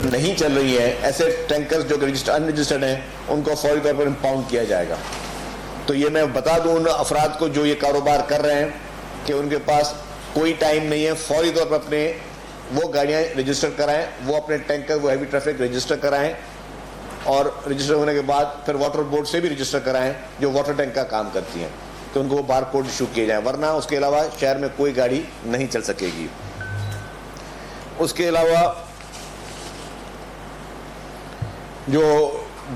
नहीं चल रही है, ऐसे टैंकर्स जो अनरजिस्टर्ड हैं उनको फौरी तौर पर इंपाउंड किया जाएगा। तो ये मैं बता दूं उन अफराद को जो ये कारोबार कर रहे हैं कि उनके पास कोई टाइम नहीं है, फौरी तौर पर अपने वो गाड़ियाँ रजिस्टर कराएं, वो अपने टैंकर वो हैवी ट्रैफिक रजिस्टर कराएं और रजिस्टर होने के बाद फिर वाटर बोर्ड से भी रजिस्टर कराएं जो वाटर टैंक का काम करती हैं, तो उनको वो बार कोड इशू किए जाएं, वरना उसके अलावा शहर में कोई गाड़ी नहीं चल सकेगी। उसके अलावा जो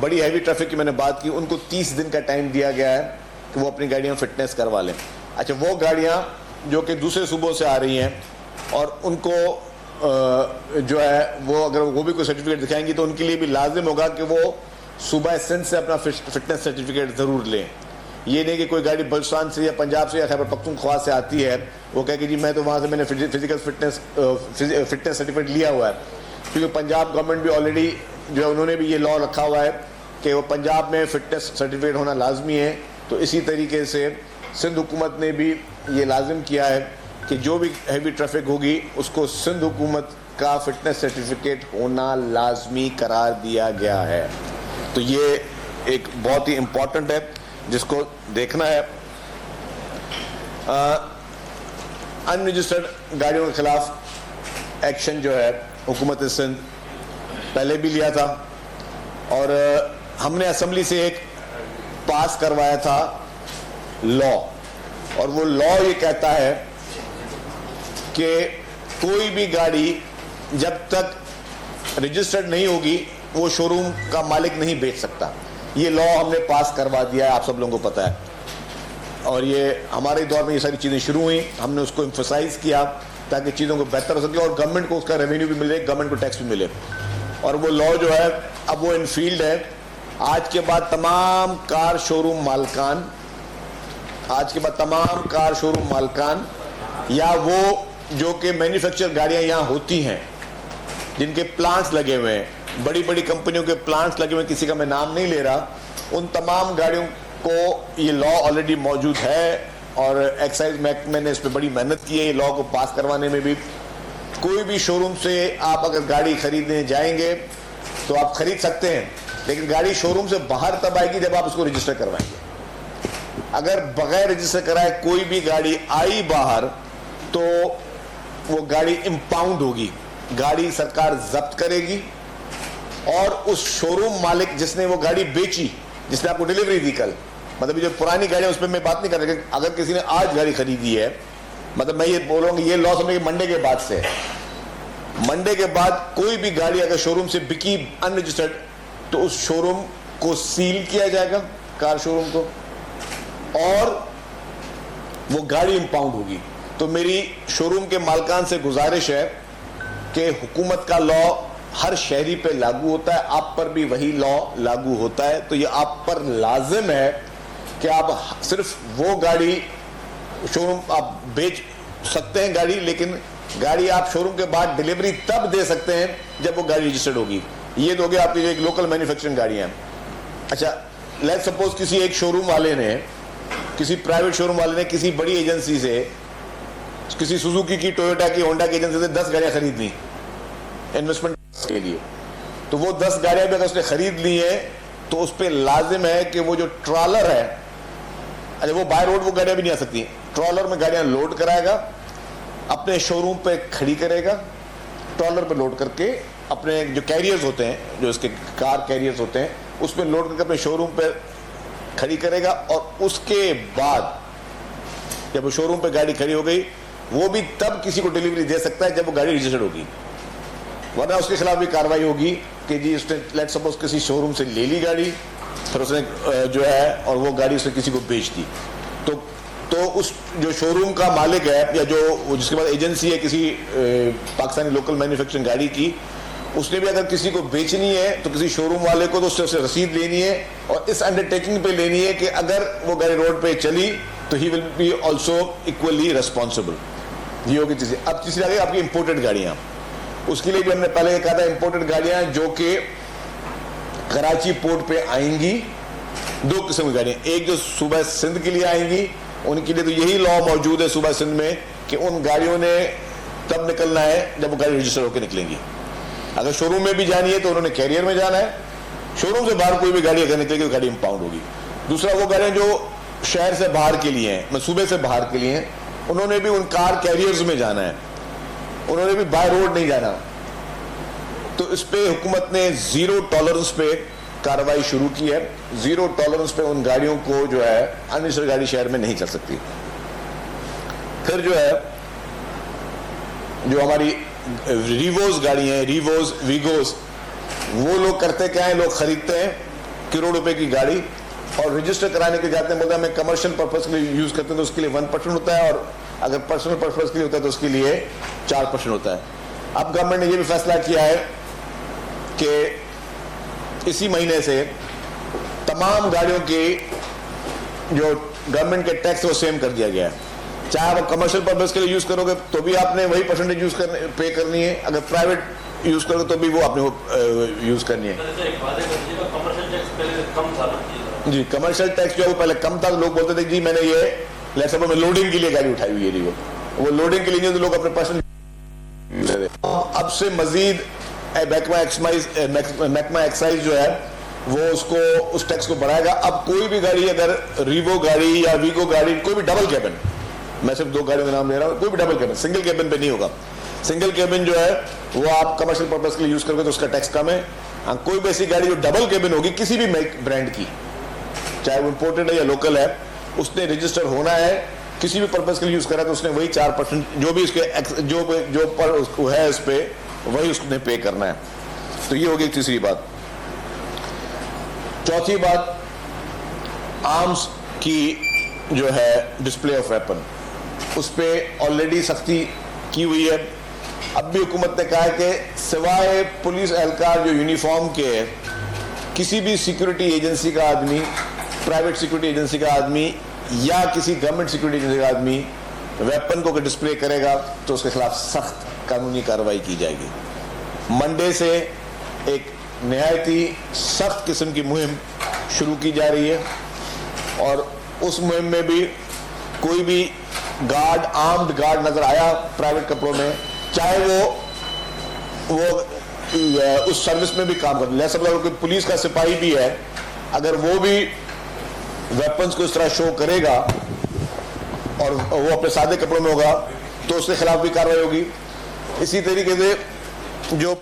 बड़ी हैवी ट्रैफिक की मैंने बात की, उनको 30 दिन का टाइम दिया गया है कि वो अपनी गाड़ियाँ फिटनेस करवा लें। अच्छा, वो गाड़ियाँ जो कि दूसरे सूबों से आ रही हैं और उनको जो है वो अगर वो भी कोई सर्टिफिकेट दिखाएंगी तो उनके लिए भी लाजिम होगा कि वो सूबा सिंध से अपना फिटनेस सर्टिफिकेट ज़रूर लें। ये नहीं कि कोई गाड़ी बलुचिस्तान से या पंजाब से या खैबर पख्तूनख्वा से आती है, वो कहे कि जी मैं तो वहाँ से मैंने फिजिकल फिटनेस सर्टिफिकेट लिया हुआ है, क्योंकि पंजाब गवर्नमेंट भी ऑलरेडी जो है उन्होंने भी ये लॉ रखा हुआ है कि वो पंजाब में फिटनेस सर्टिफिकेट होना लाजमी है। तो इसी तरीके से सिंध हुकूमत ने भी ये लाजिम किया है कि जो भी हैवी ट्रैफिक होगी उसको सिंध हुकूमत का फिटनेस सर्टिफिकेट होना लाजमी करार दिया गया है। तो ये एक बहुत ही इम्पॉर्टेंट है जिसको देखना है। अनरजिस्टर्ड गाड़ियों के खिलाफ एक्शन जो है हुकूमत सिंध पहले भी लिया था और हमने असम्बली से एक पास करवाया था लॉ, और वो लॉ ये कहता है कि कोई भी गाड़ी जब तक रजिस्टर्ड नहीं होगी वो शोरूम का मालिक नहीं बेच सकता। ये लॉ हमने पास करवा दिया है, आप सब लोगों को पता है, और ये हमारे दौर में ये सारी चीज़ें शुरू हुई, हमने उसको एम्फसाइज किया ताकि चीज़ों को बेहतर हो सके और गवर्नमेंट को उसका रेवेन्यू भी मिले, गवर्नमेंट को टैक्स भी मिले। और वो लॉ जो है अब वो इन फील्ड है। आज के बाद तमाम कार शोरूम मालकान या वो जो कि मैन्युफैक्चर गाड़ियां यहाँ होती हैं जिनके प्लांट्स लगे हुए हैं, बड़ी बड़ी कंपनियों के प्लांट्स लगे हुए हैं, किसी का मैं नाम नहीं ले रहा, उन तमाम गाड़ियों को ये लॉ ऑलरेडी मौजूद है और एक्साइज महकमे ने इस पर बड़ी मेहनत की है ये लॉ को पास करवाने में भी। कोई भी शोरूम से आप अगर गाड़ी खरीदने जाएंगे तो आप खरीद सकते हैं, लेकिन गाड़ी शोरूम से बाहर तब आएगी जब आप उसको रजिस्टर करवाएंगे। अगर बगैर रजिस्टर कराए कोई भी गाड़ी आई बाहर तो वो गाड़ी इंपाउंड होगी, गाड़ी सरकार जब्त करेगी और उस शोरूम मालिक जिसने वो गाड़ी बेची, जिसने आपको डिलीवरी दी कल, मतलब जो पुरानी गाड़ी है उस पर मैं बात नहीं कर रहा, अगर किसी ने आज गाड़ी खरीदी है, मतलब मैं ये बोल रहा हूँ कि ये लॉ समझे मंडे के बाद से, मंडे के बाद कोई भी गाड़ी अगर शोरूम से बिकी अनरजिस्टर्ड तो उस शोरूम को सील किया जाएगा, कार शोरूम को, और वो गाड़ी इंपाउंड होगी। तो मेरी शोरूम के मालकान से गुजारिश है कि हुकूमत का लॉ हर शहरी पे लागू होता है, आप पर भी वही लॉ लागू होता है। तो ये आप पर लाजिम है कि आप सिर्फ वो गाड़ी शोरूम आप बेच सकते हैं गाड़ी, लेकिन गाड़ी आप शोरूम के बाद डिलीवरी तब दे सकते हैं जब वो गाड़ी रजिस्टर्ड होगी। ये तो हो गया आपकी जो एक लोकल मैन्युफैक्चरिंग गाड़ियां। अच्छा, लेट सपोज किसी एक शोरूम वाले ने, किसी प्राइवेट शोरूम वाले ने किसी बड़ी एजेंसी से, किसी सुजुकी की, टोयोटा की, होंडा की एजेंसी से 10 गाड़ियां खरीद ली इन्वेस्टमेंट के लिए, तो वो 10 गाड़ियां भी अगर उसने खरीद ली है तो उस पर लाजिम है कि वो जो ट्रॉलर है, अरे वो बाय रोड वो गाड़ियां भी नहीं आ सकती, ट्रॉलर में गाड़ियां लोड कराएगा, अपने शोरूम पे खड़ी करेगा, ट्रॉलर पे लोड करके अपने जो कैरियर्स होते हैं, जो इसके कार कैरियर्स होते हैं, उसमें लोड करके अपने शोरूम पे खड़ी करेगा, और उसके बाद जब वो शोरूम पे गाड़ी खड़ी हो गई वो भी तब किसी को डिलीवरी दे सकता है जब वो गाड़ी रजिस्टर्ड होगी, वरना उसके खिलाफ भी कार्रवाई होगी कि जी उसने लेट सपोज किसी शोरूम से ले ली गाड़ी, फिर उसने जो है और वो गाड़ी उसने किसी को बेच दी, तो उस जो शोरूम का मालिक है या जो जिसके पास एजेंसी है किसी पाकिस्तानी लोकल मैन्युफैक्चरिंग गाड़ी की, उसने भी अगर किसी को बेचनी है तो किसी शोरूम वाले को तो उससे रसीद लेनी है और इस अंडरटेकिंग पे लेनी है कि अगर वो गाड़ी रोड पे चली तो he will be also equally responsible. ये होगी चीज़ें। अब तीसरी आ गई आपकी इंपोर्टेड गाड़ियाँ, उसके लिए भी हमने पहले कहा था इंपोर्टेड गाड़ियाँ जो कि कराची पोर्ट पे आएंगी, 2 किस्म की गाड़ियाँ, एक जो सूबा सिंध के लिए आएंगी, उनके लिए तो यही लॉ मौजूद है सूबा सिंध में कि उन गाड़ियों ने तब निकलना है जब वो गाड़ी रजिस्टर होकर निकलेंगी। अगर शोरूम में भी जानी है तो उन्होंने कैरियर में जाना है, शोरूम से बाहर कोई भी गाड़ी अगर निकलेगी तो गाड़ी इंपाउंड होगी। दूसरा, वो गाड़ियां जो शहर से बाहर के लिए हैं, सूबे से बाहर के लिए हैं, उन्होंने भी उन कार कैरियर्स में जाना है, उन्होंने भी बाय रोड नहीं जाना। तो इस पे हुकूमत ने जीरो टॉलरेंस पे कार्रवाई शुरू की है। जीरो टॉलरेंस पे उन गाड़ियों को जो है अनरजिस्टर्ड गाड़ी शहर में नहीं चल सकती। फिर जो है जो हमारी रिवोज गाड़ी हैं, रिवोज वीगोज, वो लोग करते क्या है, लोग खरीदते हैं करोड़ रुपए की गाड़ी और रजिस्टर कराने के जाते हैं, बोलते हैं मैं कमर्शियल पर्पस के लिए यूज करते हैं तो उसके लिए 1% होता है, और अगर पर्सनल पर्पस के लिए होता है तो उसके लिए 4% होता है। अब गवर्नमेंट ने यह भी फैसला किया है कि इसी महीने से तमाम गाड़ियों के जो गवर्नमेंट के टैक्स वो सेम कर दिया गया है। चाहे आप कमर्शियल पर्पस के लिए यूज करोगे तो भी आपने वही परसेंटेज यूज पे करनी है, अगर प्राइवेट यूज करोगे तो भी वो आपने यूज करनी है। जी, कमर्शियल टैक्स जो है वो पहले कम था, लोग बोलते थे जी मैंने ये लेट्स सपोज मैं लोडिंग के लिए गाड़ी उठाई हुई है, वो लोडिंग के लिए तो लोग अपने पर्सनल। अब से मजीद महकमा एक्साइज जो है वो उसको उस टैक्स को बढ़ाएगा। अब कोई भी गाड़ी, अगर रिवो गाड़ी या वीगो गाड़ी, कोई भी डबल कैबिन, मैं सिर्फ 2 गाड़ियों का नाम ले रहा हूँ, कोई भी डबल कैबिन, सिंगल कैबिन पे नहीं होगा। सिंगल कैबिन जो है वो आप कमर्शियल पर्पस के लिए यूज करोगे तो उसका टैक्स कम है। हाँ, कोई भी ऐसी गाड़ी जो डबल कैबिन होगी किसी भी ब्रांड की, चाहे वो इंपोर्टेड है या लोकल है, उसने रजिस्टर होना है, किसी भी पर्पस के लिए यूज करा तो उसने वही 4% जो भी उसके जो पर उसको है उस पे वही उसने पे करना है। तो ये होगी तीसरी बात। चौथी बात, आर्म्स की जो है डिस्प्ले ऑफ वेपन, उस पे ऑलरेडी सख्ती की हुई है। अब भी हुकूमत ने कहा है कि सिवाय पुलिस एहलकार जो यूनिफॉर्म के है, किसी भी सिक्योरिटी एजेंसी का आदमी, प्राइवेट सिक्योरिटी एजेंसी का आदमी या किसी गवर्नमेंट सिक्योरिटी एजेंसी का आदमी वेपन को डिस्प्ले करेगा तो उसके खिलाफ सख्त कानूनी कार्रवाई की जाएगी। मंडे से एक निहायती सख्त किस्म की मुहिम शुरू की जा रही है और उस मुहिम में भी कोई भी गार्ड, आर्म्ड गार्ड नजर आया प्राइवेट कपड़ों में, चाहे वो उस सर्विस में भी काम कर, ले सकता है पुलिस का सिपाही भी है, अगर वो भी वेपन्स को इस तरह शो करेगा और वो अपने सादे कपड़ों में होगा तो उसके खिलाफ भी कार्रवाई होगी। इसी तरीके से जो